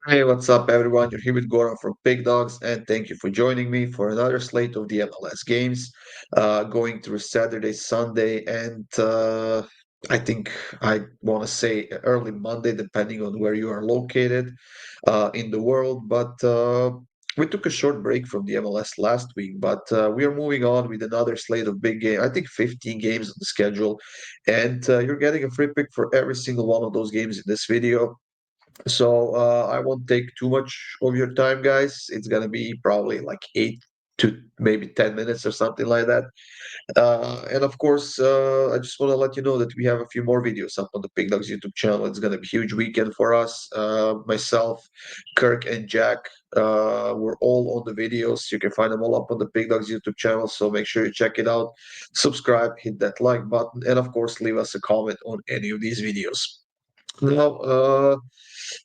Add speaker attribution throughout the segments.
Speaker 1: Hey, what's up, everyone? You're here with Goran from PickDawgz, and thank you for joining me for another slate of the MLS games, going through Saturday, Sunday, and I think I want to say early Monday, depending on where you are located in the world. But we took a short break from the MLS last week, but we are moving on with another slate of big game. I think 15 games on the schedule, and you're getting a free pick for every single one of those games in this video. So I won't take too much of your time, guys. It's gonna be probably like 8 to maybe 10 minutes or something like that. And of course, I just want to let you know that we have a few more videos up on the Pick Dawgz YouTube channel. It's gonna be a huge weekend for us. Myself, Kirk, and Jack. We're all on the videos. You can find them all up on the Pick Dawgz YouTube channel. So make sure you check it out. Subscribe, hit that like button, and of course, leave us a comment on any of these videos. Now,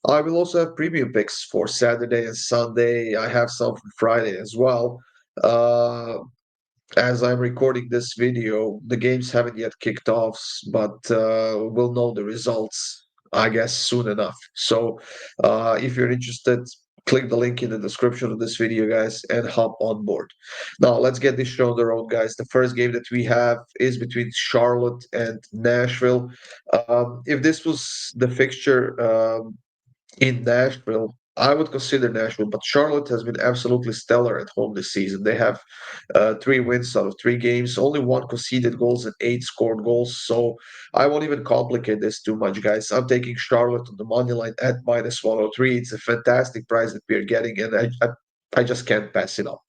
Speaker 1: I will also have premium picks for Saturday and Sunday. I have some for Friday as well. Uh, as I'm recording this video, the games haven't yet kicked off, but we'll know the results, I guess, soon enough. So if you're interested, click the link in the description of this video, guys, and hop on board. Now, let's get this show on the road, guys. The first game that we have is between Charlotte and Nashville. If this was the fixture, in Nashville, I would consider Nashville, but Charlotte has been absolutely stellar at home this season. They have 3 wins out of 3 games, only one conceded goals and 8 scored goals. So I won't even complicate this too much, guys. I'm taking Charlotte on the money line at -103. It's a fantastic price that we're getting, and I just can't pass it up.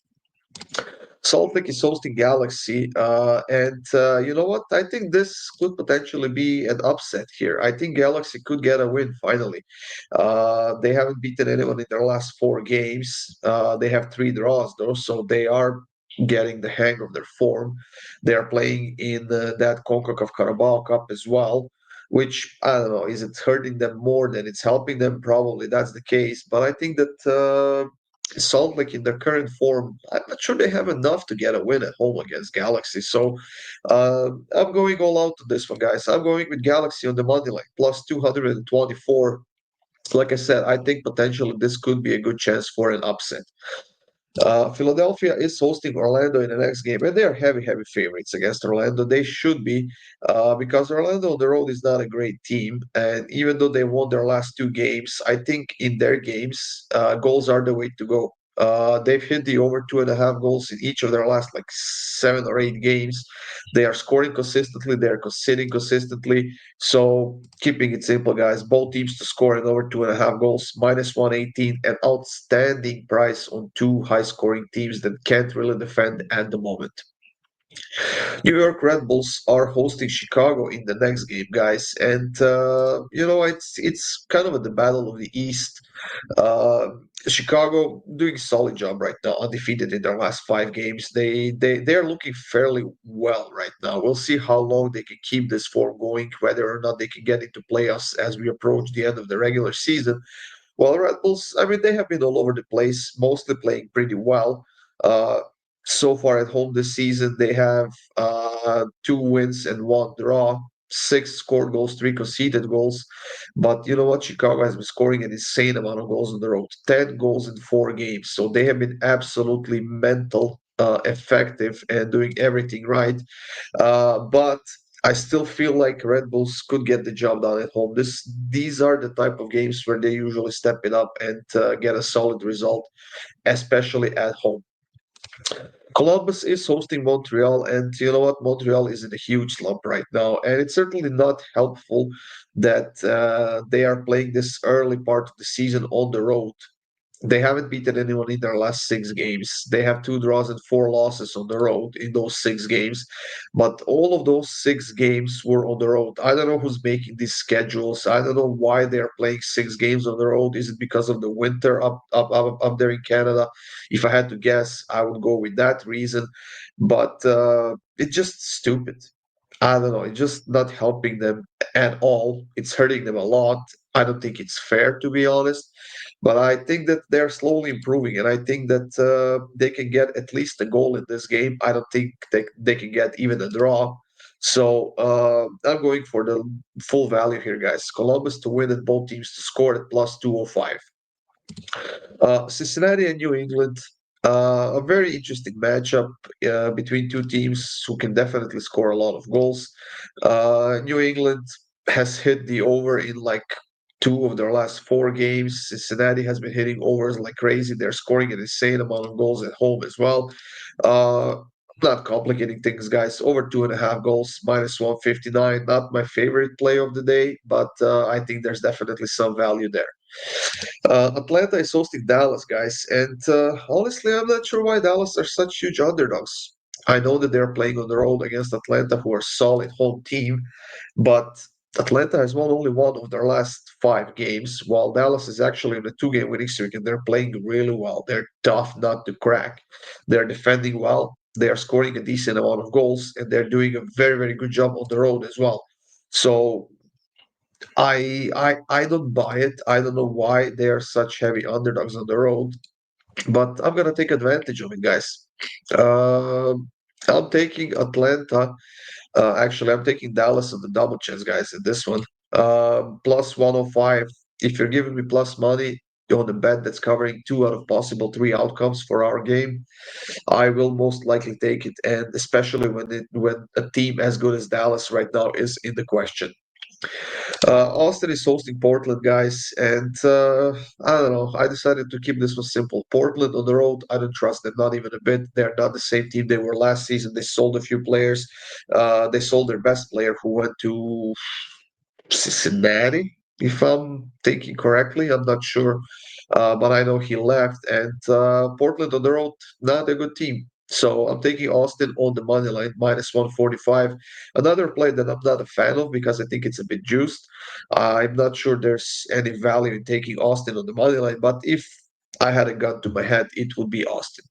Speaker 1: Salt Lake is hosting Galaxy, and you know what? I think this could potentially be an upset here. I think Galaxy could get a win finally. They haven't beaten anyone in their last 4 games. They have 3 draws though, so they are getting the hang of their form. They are playing in that CONCACAF Carabao Cup as well. Which I don't know, is it hurting them more than it's helping them? Probably that's the case. But I think that Salt Lake in their current form, I'm not sure they have enough to get a win at home against Galaxy. So I'm going all out on this one, guys. I'm going with Galaxy on the money line, plus 224. Like I said, I think potentially this could be a good chance for an upset. Philadelphia is hosting Orlando in the next game, and they are heavy, heavy favorites against Orlando. They should be, because Orlando on the road is not a great team. And even though they won their last 2 games, I think in their games, goals are the way to go. They've hit the over 2.5 goals in each of their last like 7 or 8 games. They are scoring consistently, they are conceding consistently. So keeping it simple, guys. Both teams to score in over 2.5 goals, -118, an outstanding price on two high-scoring teams that can't really defend at the moment. New York Red Bulls are hosting Chicago in the next game, guys, and it's kind of the battle of the East. Uh, Chicago doing a solid job right now, undefeated in their last 5 games. They are looking fairly well right now. We'll see how long they can keep this form going, whether or not they can get into playoffs as we approach the end of the regular season. Well, Red Bulls, I mean, they have been all over the place, mostly playing pretty well. Uh, so far at home this season, they have 2 wins and 1 draw, 6 scored goals, 3 conceded goals. But you know what? Chicago has been scoring an insane amount of goals on the road, 10 goals in 4 games. So they have been absolutely mental, effective, and doing everything right. But I still feel like Red Bulls could get the job done at home. These are the type of games where they usually step it up and get a solid result, especially at home. Columbus is hosting Montreal, and you know what? Montreal is in a huge slump right now, and it's certainly not helpful that they are playing this early part of the season on the road. They haven't beaten anyone in their last 6 games. They have 2 draws and 4 losses on the road in those 6 games. But all of those 6 games were on the road. I don't know who's making these schedules. I don't know why they're playing 6 games on the road. Is it because of the winter up there in Canada? If I had to guess, I would go with that reason. But it's just stupid. I don't know. It's just not helping them at all. It's hurting them a lot. I don't think it's fair, to be honest. But I think that they're slowly improving, and I think that they can get at least a goal in this game. I don't think they can get even a draw. So I'm going for the full value here, guys. Columbus to win and both teams to score at plus 205. Cincinnati and New England, a very interesting matchup between two teams who can definitely score a lot of goals. New England has hit the over in like two of their last four games. Cincinnati has been hitting overs like crazy. They're scoring an insane amount of goals at home as well. Not complicating things, guys. Over 2.5 goals, minus 159. Not my favorite play of the day, but I think there's definitely some value there. Atlanta is hosting Dallas, guys, and honestly, I'm not sure why Dallas are such huge underdogs. I know that they're playing on the road against Atlanta, who are a solid home team, but Atlanta has won only one of their last five games, while Dallas is actually on a two-game winning streak, and they're playing really well. They're tough not to crack. They're defending well. They are scoring a decent amount of goals, and they're doing a very, very good job on the road as well. So I don't buy it. I don't know why they are such heavy underdogs on the road, but I'm gonna take advantage of it, guys. I'm taking Atlanta. Actually, I'm taking Dallas on the double chance, guys, in this one. Plus 105. If you're giving me plus money on the bet that's covering two out of possible three outcomes for our game, I will most likely take it, and especially when a team as good as Dallas right now is in the question. Austin is hosting Portland, guys, and I don't know. I decided to keep this one simple. Portland on the road, I don't trust them, not even a bit. They're not the same team they were last season. They sold a few players. They sold their best player who went to Cincinnati, if I'm thinking correctly. I'm not sure, but I know he left. And Portland on the road, not a good team. So I'm taking Austin on the money line, minus 145. Another play that I'm not a fan of because I think it's a bit juiced. I'm not sure there's any value in taking Austin on the money line, but if I had a gun to my head, it would be Austin.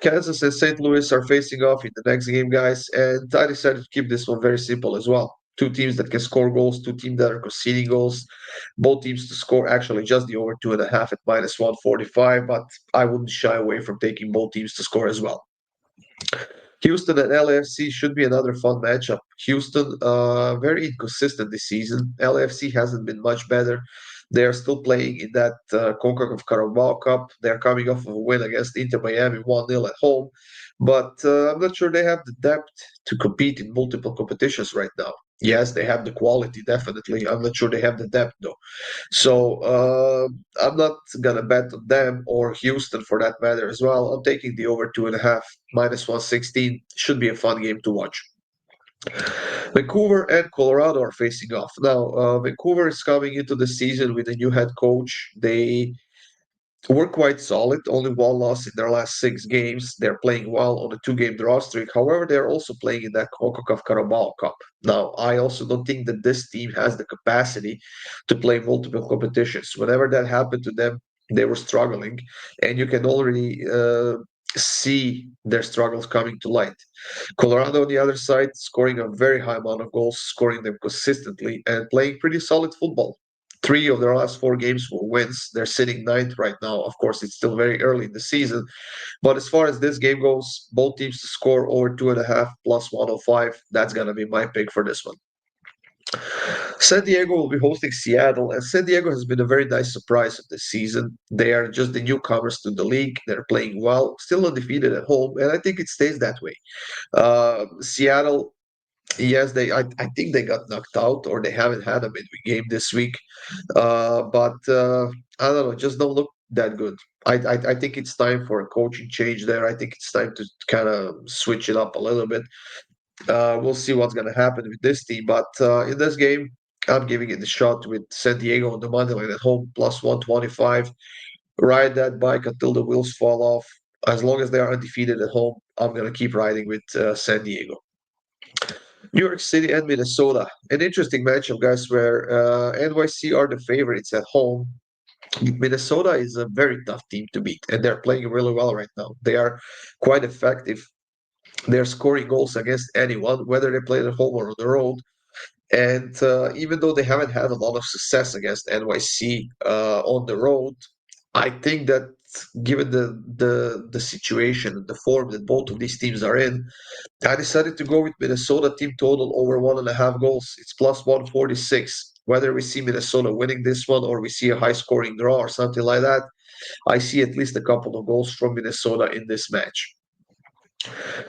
Speaker 1: Kansas and St. Louis are facing off in the next game, guys, and I decided to keep this one very simple as well. Two teams that can score goals, two teams that are conceding goals, both teams to score actually just the over 2.5 at minus 145, but I wouldn't shy away from taking both teams to score as well. Houston and LAFC should be another fun matchup. Houston, very inconsistent this season. LAFC hasn't been much better. They are still playing in that CONCACAF Carabao Cup. They're coming off of a win against Inter Miami 1-0 at home. But I'm not sure they have the depth to compete in multiple competitions right now. Yes, they have the quality, definitely. I'm not sure they have the depth, though. So I'm not gonna bet on them or Houston for that matter as well. I'm taking the over 2.5, minus 116. Should be a fun game to watch. Vancouver and Colorado are facing off. Now, Vancouver is coming into the season with a new head coach. They were quite solid, only one loss in their last six games. They're playing well on a two-game draw streak. However, they're also playing in that CONCACAF Carabao Cup. Now, I also don't think that this team has the capacity to play multiple competitions. Whenever that happened to them, they were struggling, and you can already see their struggles coming to light. Colorado on the other side, scoring a very high amount of goals, scoring them consistently, and playing pretty solid football. Three of their last four games were wins. They're sitting ninth right now. Of course, it's still very early in the season. But as far as this game goes, both teams to score over 2.5 plus 105. That's going to be my pick for this one. San Diego will be hosting Seattle, and San Diego has been a very nice surprise of this season. They are just the newcomers to the league. They're playing well, still undefeated at home, and I think it stays that way. Seattle, yes, I think they got knocked out or they haven't had a midweek game this week. But I don't know, just don't look that good. I think it's time for a coaching change there. I think it's time to kind of switch it up a little bit. We'll see what's going to happen with this team. But in this game, I'm giving it a shot with San Diego on the money line at home, plus 125. Ride that bike until the wheels fall off. As long as they are undefeated at home, I'm going to keep riding with San Diego. New York City and Minnesota. An interesting matchup, guys, where NYC are the favorites at home. Minnesota is a very tough team to beat, and they're playing really well right now. They are quite effective. They're scoring goals against anyone, whether they play at home or on the road. And even though they haven't had a lot of success against NYC on the road, I think that given the situation and the form that both of these teams are in, I decided to go with Minnesota team total over 1.5 goals. It's plus 146. whether we see Minnesota winning this one or we see a high scoring draw or something like that, I see at least a couple of goals from Minnesota in this match.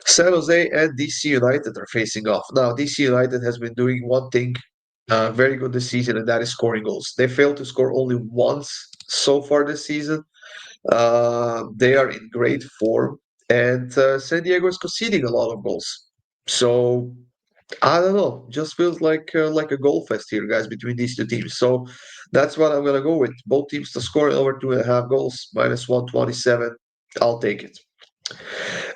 Speaker 1: San Jose and DC United are facing off. Now, DC United has been doing one thing very good this season, and that is scoring goals. They failed to score only once so far this season. They are in great form, and San Diego is conceding a lot of goals. So I don't know, just feels like a goal fest here, guys, between these two teams. So that's what I'm gonna go with. Both teams to score over 2.5 goals, -127. I'll take it.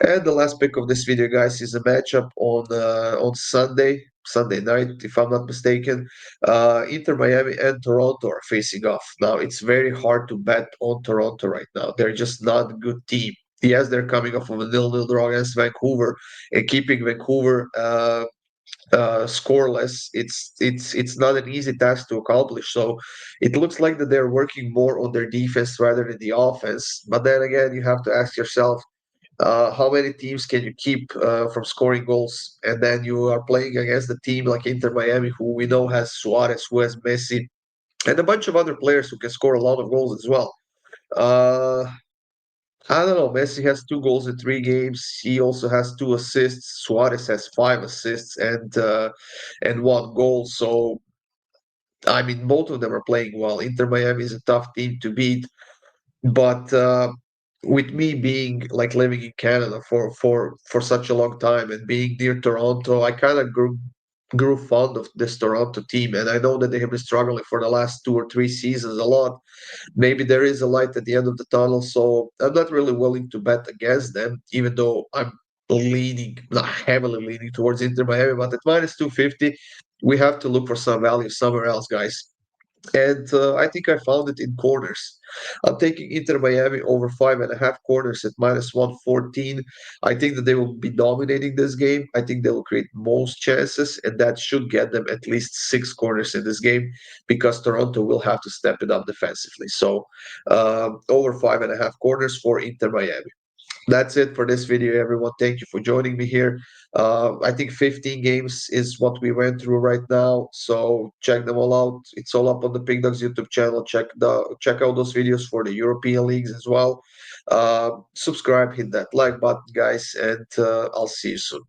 Speaker 1: And the last pick of this video, guys, is a matchup on Sunday night, if I'm not mistaken. Inter Miami and Toronto are facing off. Now, it's very hard to bet on Toronto right now. They're just not a good team. Yes, they're coming off of a 0-0 draw against Vancouver and keeping Vancouver scoreless. It's not an easy task to accomplish. So it looks like that they're working more on their defense rather than the offense. But then again, you have to ask yourself, how many teams can you keep from scoring goals? And then you are playing against a team like Inter Miami, who we know has Suarez, who has Messi, and a bunch of other players who can score a lot of goals as well. Uh, I don't know. Messi has 2 goals in 3 games. He also has 2 assists. Suarez has 5 assists and 1 goal. So I mean, both of them are playing well. Inter Miami is a tough team to beat. But with me being like living in Canada for such a long time and being near Toronto, I kind of grew fond of this Toronto team, and I know that they have been struggling for the last 2 or 3 seasons a lot. Maybe there is a light at the end of the tunnel, so I'm not really willing to bet against them, even though I'm leaning, not heavily leaning towards Inter Miami, but at -250, we have to look for some value somewhere else, guys. And I think I found it in corners. I'm taking Inter Miami over 5.5 corners at -114. I think that they will be dominating this game. I think they will create most chances, and that should get them at least 6 corners in this game because Toronto will have to step it up defensively. So over 5.5 corners for Inter Miami. That's it for this video, everyone. Thank you for joining me here. I think 15 games is what we went through right now, so check them all out. It's all up on the PickDawgz YouTube channel. Check out those videos for the European leagues as well. Subscribe, hit that like button, guys, and I'll see you soon.